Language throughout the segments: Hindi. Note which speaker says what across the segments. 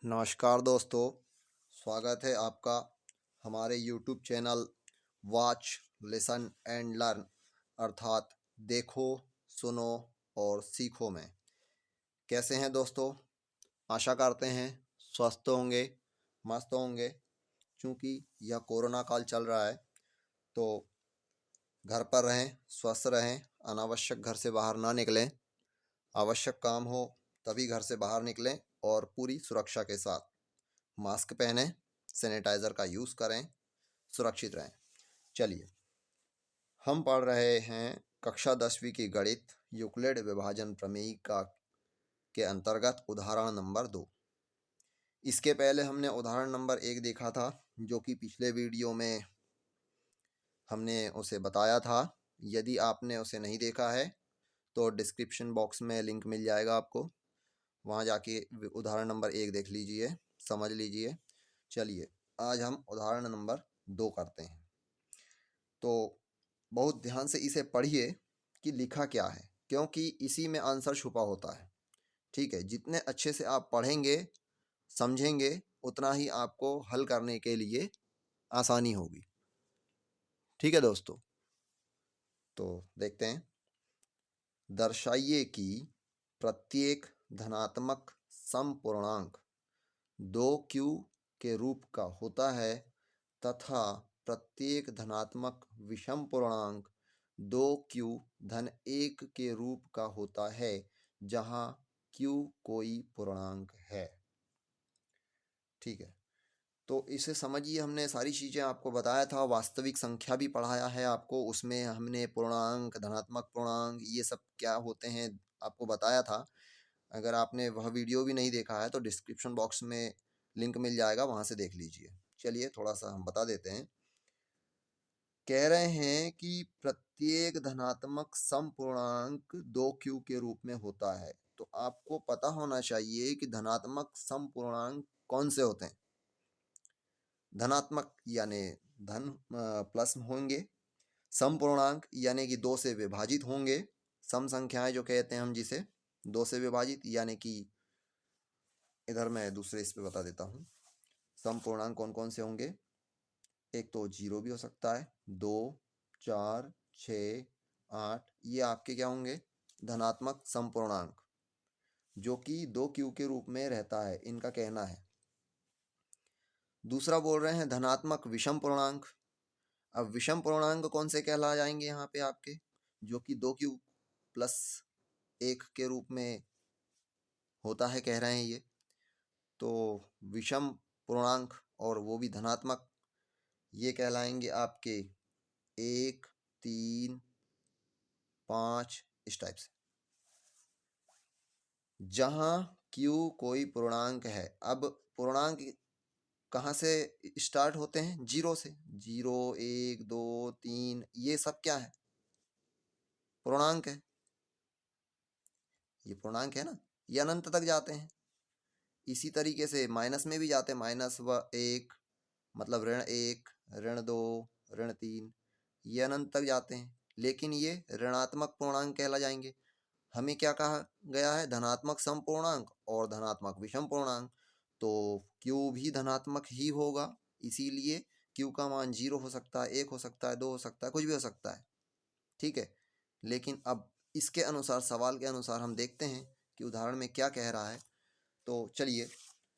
Speaker 1: नमस्कार दोस्तों, स्वागत है आपका हमारे YouTube channel watch listen and learn अर्थात देखो, सुनो और सीखो में। कैसे हैं दोस्तों? आशा करते हैं स्वस्थ होंगे, मस्त होंगे। क्योंकि यह कोरोना काल चल रहा है तो घर पर रहें, स्वस्थ रहें, अनावश्यक घर से बाहर ना निकलें। आवश्यक काम हो तभी घर से बाहर निकलें और पूरी सुरक्षा के साथ मास्क पहनें, सैनिटाइज़र का यूज़ करें, सुरक्षित रहें। चलिए, हम पढ़ रहे हैं कक्षा 10वीं की गणित यूक्लिड विभाजन प्रमेय का के अंतर्गत उदाहरण नंबर 2। इसके पहले हमने उदाहरण नंबर 1 देखा था, जो कि पिछले वीडियो में हमने उसे बताया था। यदि आपने उसे नहीं देखा है तो डिस्क्रिप्शन बॉक्स में लिंक मिल जाएगा आपको, वहाँ जाके उदाहरण नंबर 1 देख लीजिए, समझ लीजिए। चलिए, आज हम उदाहरण नंबर 2 करते हैं। तो बहुत ध्यान से इसे पढ़िए कि लिखा क्या है, क्योंकि इसी में आंसर छुपा होता है। ठीक है, जितने अच्छे से आप पढ़ेंगे, समझेंगे, उतना ही आपको हल करने के लिए आसानी होगी। ठीक है दोस्तों, तो देखते हैं। दर्शाइए कि प्रत्येक धनात्मक समपूर्णांक 2q के रूप का होता है तथा प्रत्येक धनात्मक विषम पूर्णांक 2q धन 1 के रूप का होता है, जहाँ q कोई पूर्णांक है। ठीक है, तो इसे समझिए। हमने सारी चीज़ें आपको बताया था, वास्तविक संख्या भी पढ़ाया है आपको, उसमें हमने पूर्णांक, धनात्मक पूर्णांक, ये सब क्या होते हैं आपको बताया था। अगर आपने वह वीडियो भी नहीं देखा है तो डिस्क्रिप्शन बॉक्स में लिंक मिल जाएगा, वहाँ से देख लीजिए। चलिए, थोड़ा सा हम बता देते हैं। कह रहे हैं कि प्रत्येक धनात्मक समपूर्णांक 2q के रूप में होता है। तो आपको पता होना चाहिए कि धनात्मक समपूर्णांक कौन से होते हैं। धनात्मक यानी धन प्लस होंगे, समपूर्णांक यानी कि 2 से विभाजित होंगे। सम संख्याएं जो कहते हैं हम जिसे 2 से विभाजित, यानी कि इधर मैं दूसरे इस पे बता देता हूँ। समपूर्णांक कौन कौन से होंगे? एक तो 0 भी हो सकता है, 2, 4, 6, 8, ये आपके क्या होंगे? धनात्मक समपूर्णांक, जो कि 2q के रूप में रहता है, इनका कहना है। दूसरा बोल रहे हैं धनात्मक विषम पूर्णांक। अब विषम पूर्णांक कौन से कहला जाएंगे यहाँ पे आपके? जो कि 2q प्लस 1 के रूप में होता है, कह रहे हैं ये। तो विषम पूर्णांक और वो भी धनात्मक, ये कहलाएंगे आपके 1, 3, 5, इस टाइप से, जहाँ q कोई पूर्णांक है। अब पूर्णांक कहाँ से स्टार्ट होते हैं? 0 से। 0, 1, 2, 3, ये सब क्या है? पूर्णांक है। ये पूर्णांक है ना, ये अनंत तक जाते हैं। इसी तरीके से माइनस में भी जाते हैं, -1 मतलब ऋण 1, ऋण 2, ऋण 3, ये अनंत तक जाते हैं। लेकिन ये ऋणात्मक पूर्णांक कहला जाएंगे। हमें क्या कहा गया है? धनात्मक समपूर्णांक और धनात्मक विषम पूर्णांक। तो q भी धनात्मक ही होगा, इसीलिए q का मान 0 हो सकता है, 1 हो सकता है, 2 हो सकता है, कुछ भी हो सकता है। ठीक है, लेकिन अब इसके अनुसार, सवाल के अनुसार हम देखते हैं कि उदाहरण में क्या कह रहा है। तो चलिए,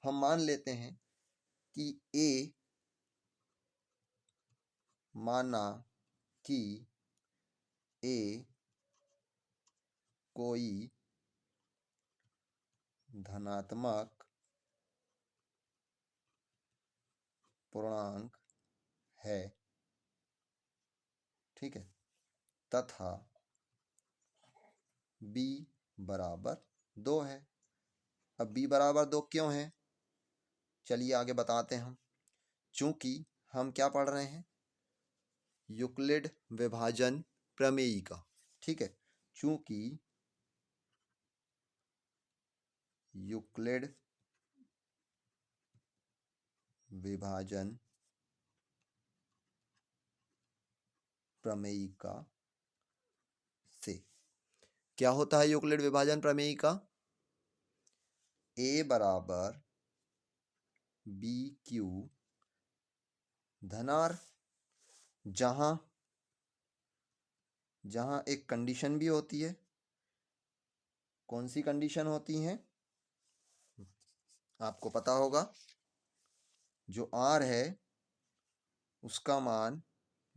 Speaker 1: हम मान लेते हैं कि a, माना कि a कोई धनात्मक पूर्णांक है। ठीक है, तथा b बराबर 2 है। अब b बराबर 2 क्यों है? चलिए आगे बताते हैं हम। चूंकि हम क्या पढ़ रहे हैं? यूक्लिड विभाजन प्रमेय का। ठीक है, चूंकि यूक्लिड विभाजन प्रमेय का से क्या होता है? यूक्लिड विभाजन प्रमेय का a बराबर बी क्यू धन आर, जहां जहां एक कंडीशन भी होती है। कौन सी कंडीशन होती है आपको पता होगा। जो आर है उसका मान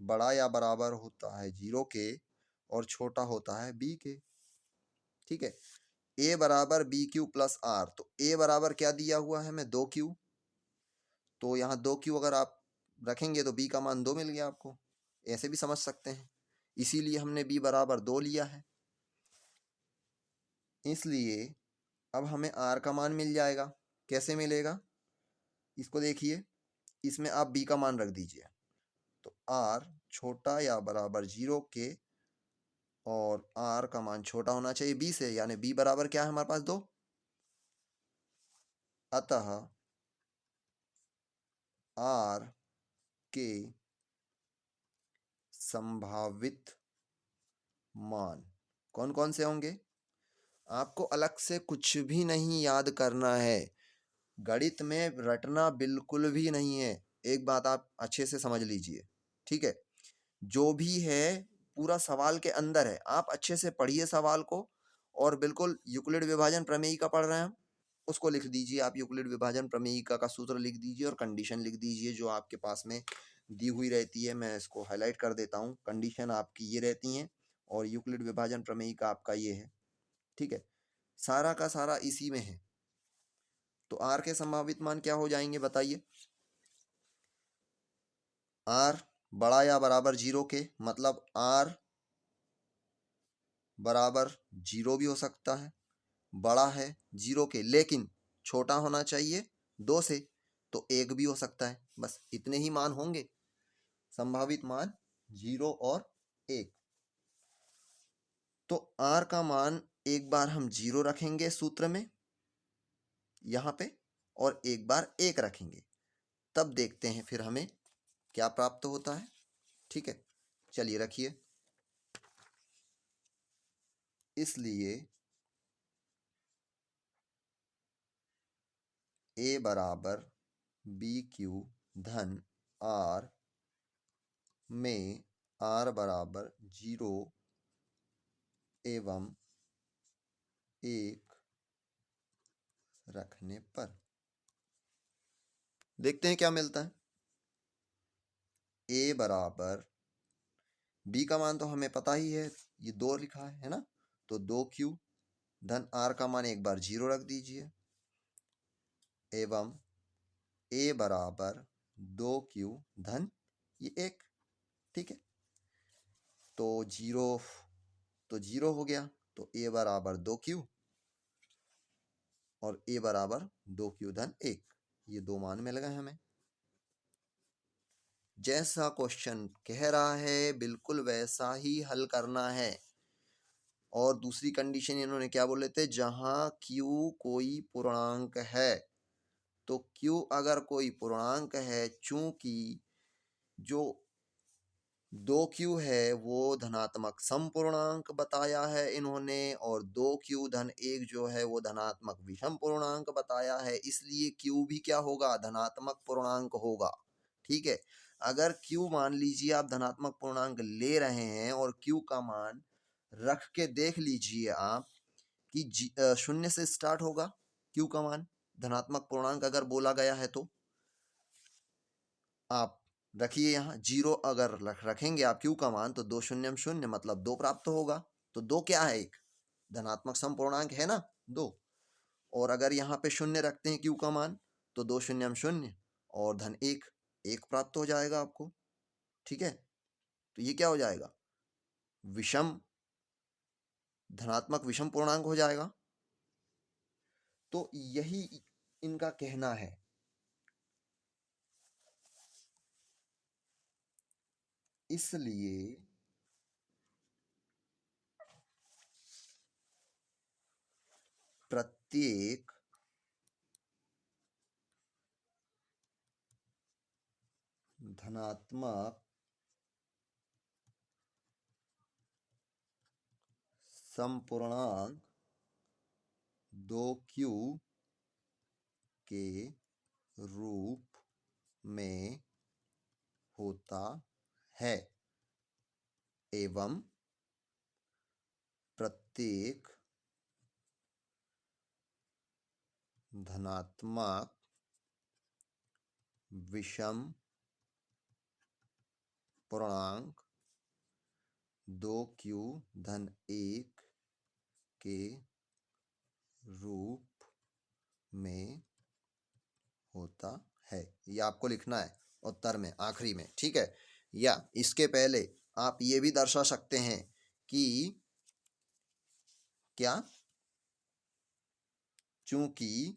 Speaker 1: बड़ा या बराबर होता है 0 के और छोटा होता है बी के। ठीक है। ए बराबर बी क्यू प्लस आर, तो ए बराबर क्या दिया हुआ है हमें 2 क्यू, तो यहाँ 2 क्यू अगर आप रखेंगे तो बी का मान 2 मिल गया आपको। ऐसे भी समझ सकते हैं, इसीलिए हमने बी बराबर 2 लिया है। इसलिए अब हमें आर का मान मिल जाएगा। कैसे मिलेगा इसको देखिए, इसमें आप बी का मान रख दीजिए, तो आर छोटा या बराबर 0 के और आर का मान छोटा होना चाहिए बी से, यानी बी बराबर क्या है हमारे पास 2। अतः आर के संभावित मान कौन कौन से होंगे। आपको अलग से कुछ भी नहीं याद करना है, गणित में रटना बिल्कुल भी नहीं है। एक बात आप अच्छे से समझ लीजिए, ठीक है। जो भी है पूरा सवाल के अंदर है, आप अच्छे से पढ़िए सवाल को, और बिल्कुल यूक्लिड विभाजन प्रमेयिका पढ़ रहे हैं हम, उसको लिख दीजिए। आप यूक्लिड विभाजन प्रमेयिका का सूत्र लिख दीजिए और कंडीशन लिख दीजिए जो आपके पास में दी हुई रहती है। मैं इसको हाईलाइट कर देता हूँ। कंडीशन आपकी ये रहती हैं और यूक्लिड विभाजन प्रमेयिका आपका ये है, ठीक है। सारा का सारा इसी में है। तो आर के संभावित मान क्या हो जाएंगे बताइए। आर बड़ा या बराबर 0 के, मतलब आर बराबर 0 भी हो सकता है, बड़ा है 0 के लेकिन छोटा होना चाहिए 2 से, तो 1 भी हो सकता है। बस इतने ही मान होंगे संभावित मान, 0 और 1। तो आर का मान एक बार हम 0 रखेंगे सूत्र में यहाँ पे, और एक बार 1 रखेंगे, तब देखते हैं फिर हमें क्या प्राप्त होता है। ठीक है, चलिए रखिए। इसलिए ए बराबर बी क्यू धन आर में आर बराबर 0 एवं 1 रखने पर देखते हैं क्या मिलता है। ए बराबर बी का मान तो हमें पता ही है, ये 2 लिखा है ना, तो 2 क्यू धन आर का मान एक बार 0 रख दीजिए, एवं ए बराबर 2 क्यू धन ये 1। ठीक है, तो 0 तो 0 हो गया, तो ए बराबर 2 क्यू और ए बराबर 2 क्यू धन 1, ये 2 मान मिल गए हमें। जैसा क्वेश्चन कह रहा है बिल्कुल वैसा ही हल करना है। और दूसरी कंडीशन इन्होंने क्या बोले थे, जहां Q कोई पूर्णांक है, तो Q अगर कोई पूर्णांक है, चूंकि जो 2Q है वो धनात्मक समपूर्णांक बताया है इन्होंने, और 2Q धन 1 जो है वो धनात्मक विषम पूर्णांक बताया है, इसलिए Q भी क्या होगा, धनात्मक पूर्णांक होगा। ठीक है, अगर Q मान लीजिए आप धनात्मक पूर्णांक ले रहे हैं और Q का मान रख के देख लीजिए आप कि 0 से स्टार्ट होगा Q का मान, धनात्मक पूर्णांक अगर बोला गया है तो आप रखिए यहाँ 0, अगर रखेंगे आप Q का मान तो 2 शून्यम शून्य मतलब 2 प्राप्त होगा। तो 2 क्या है, एक धनात्मक समपूर्णांक है ना 2, और अगर यहाँ पे 0 रखते हैं Q का मान तो 2 शून्यम शून्य और धन 1, 1 प्राप्त हो जाएगा आपको। ठीक है, तो ये क्या हो जाएगा, विषम धनात्मक विषम पूर्णांक हो जाएगा। तो यही इनका कहना है। इसलिए प्रत्येक धनात्मक समपूर्णांक 2Q के रूप में होता है एवं प्रत्येक धनात्मक विषम पूर्णांक 2q धन 1 के रूप में होता है। ये आपको लिखना है उत्तर में आखिरी में, ठीक है। या इसके पहले आप ये भी दर्शा सकते हैं कि क्या, चूंकि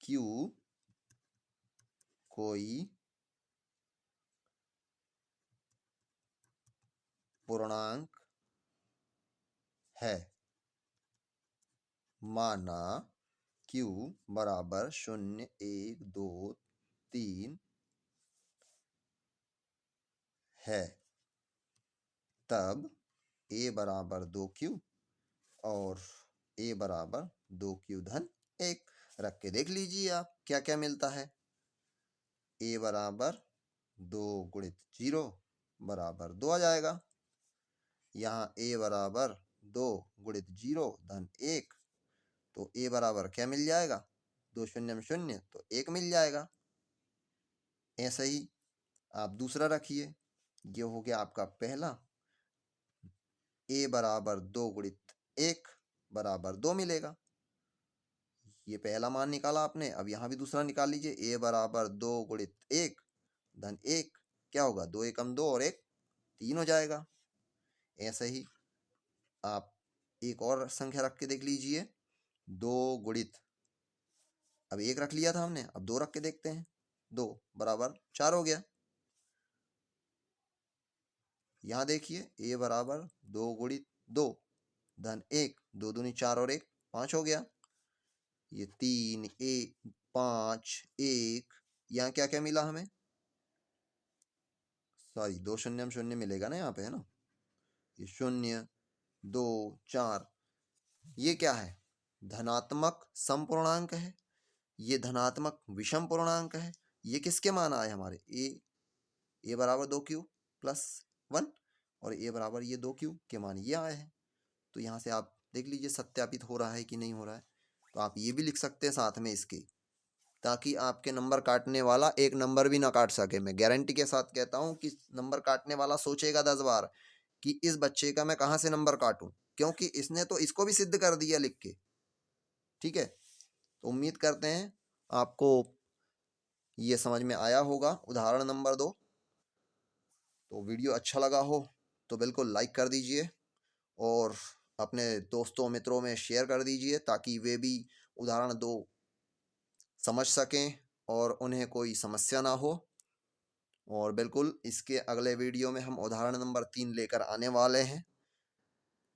Speaker 1: q कोई पूर्णांक है, माना q बराबर 0, 1, 2, 3 है, तब a बराबर 2q और a बराबर 2q धन 1 रख के देख लीजिए आप क्या क्या मिलता है। a बराबर 2 गुणित 0 बराबर 2 आ जाएगा। यहाँ a बराबर 2 गुणित 0 धन 1, तो a बराबर क्या मिल जाएगा, 2 शून्य में शून्य तो 1 मिल जाएगा। ऐसे ही आप दूसरा रखिए, ये हो गया आपका पहला, a बराबर 2 गुणित 1 बराबर 2 मिलेगा। ये पहला मान निकाला आपने, अब यहाँ भी दूसरा निकाल लीजिए, a बराबर 2 गुणित 1 धन 1 क्या होगा, 2 एकम 2 और 1 3 हो जाएगा। ऐसे ही आप एक और संख्या रख के देख लीजिए, 2 गुणित, अब 1 रख लिया था हमने, अब 2 रख के देखते हैं, 2 बराबर 4 हो गया। यहाँ देखिए a बराबर 2 गुणित 2 धन 1, 2 दूनी 4 और 1 5 हो गया। ये 3, 1, 5, 1, यहाँ क्या क्या मिला हमें, सॉरी 2 शून्य में शून्य मिलेगा ना यहाँ पे, है ना, ये 0, 2, 4, ये क्या है, धनात्मक समपूर्णांक है, ये धनात्मक विषम पूर्णांक है। ये किसके मान आए हमारे, a बराबर 2q प्लस 1 और a बराबर ये 2q के मान ये आए हैं। तो यहाँ से आप देख लीजिए सत्यापित हो रहा है कि नहीं हो रहा है। तो आप ये भी लिख सकते हैं साथ में इसके, ताकि आपके नंबर काटने वाला एक नंबर भी ना काट सके। मैं गारंटी के साथ कहता हूँ कि नंबर काटने वाला सोचेगा 10 बार कि इस बच्चे का मैं कहाँ से नंबर काटूं, क्योंकि इसने तो इसको भी सिद्ध कर दिया लिख के, ठीक है। तो उम्मीद करते हैं आपको ये समझ में आया होगा उदाहरण नंबर 2। तो वीडियो अच्छा लगा हो तो बिल्कुल लाइक कर दीजिए और अपने दोस्तों मित्रों में शेयर कर दीजिए, ताकि वे भी उदाहरण 2 समझ सकें और उन्हें कोई समस्या ना हो। और बिल्कुल इसके अगले वीडियो में हम उदाहरण नंबर 3 लेकर आने वाले हैं,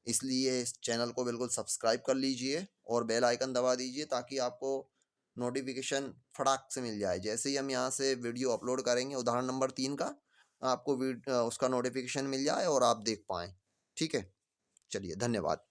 Speaker 1: इसलिए इस चैनल को बिल्कुल सब्सक्राइब कर लीजिए और बेल आइकन दबा दीजिए, ताकि आपको नोटिफिकेशन फटाक से मिल जाए। जैसे ही हम यहाँ से वीडियो अपलोड करेंगे उदाहरण नंबर 3 का, आपको उसका नोटिफिकेशन मिल जाए और आप देख पाएँ, ठीक है। चलिए, धन्यवाद।